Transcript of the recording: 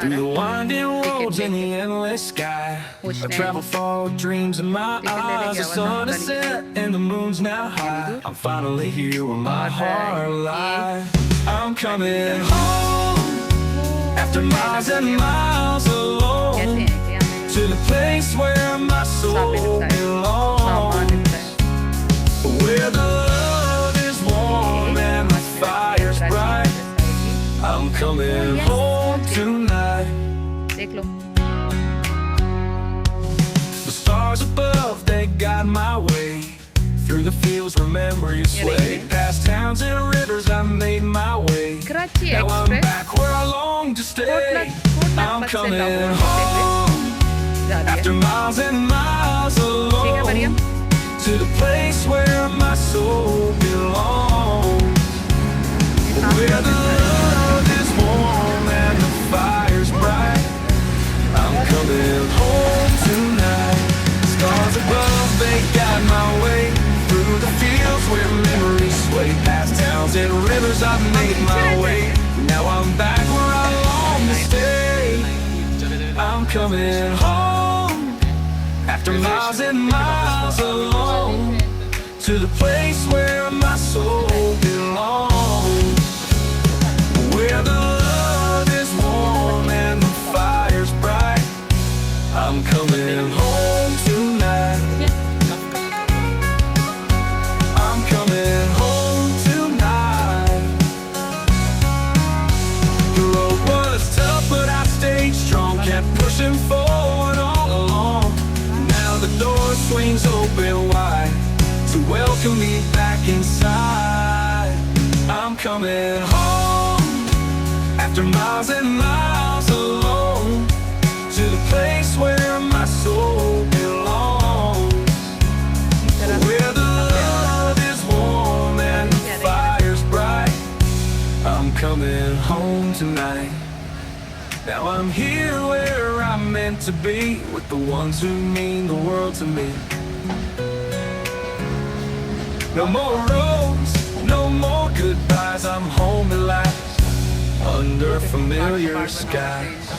Through the winding roads in the endless sky, I travel far with dreams in my eyes. The sun is set and the moon's now high. I'm finally here where my heart lies. I'm coming home after miles and miles alone, to the place where my soul belongs, where the love is warm and the fire's bright. I'm coming home tonight. The stars above, they guide my way through the fields where memories sway. Past towns and rivers, I made my way. Now I'm back where I long to stay. I'm coming home after miles and miles alone, to the place where my soul belongs, where the love is warm and the fire's bright. I'm coming home tonight. Stars above, they guide my way through the fields where memories sway. Past towns and rivers, I've made my way. Now I'm back where I long to stay. I'm coming home after miles and miles alone, to the place where my soul belongs, where the love is warm and the fire's bright. I'm coming home tonight. I'm coming home tonight. The road was tough, but I stayed strong, kept pushing forward all along. Now the door swings open wide to welcome me back inside. I'm coming home after miles and miles alone, to the place where my soul belongs, where the love is warm and the fire's bright. I'm coming home tonight. Now I'm here where I'm meant to be, with the ones who mean the world to me. No more roads, no more goodbyes. I'm home at last, under familiar skies.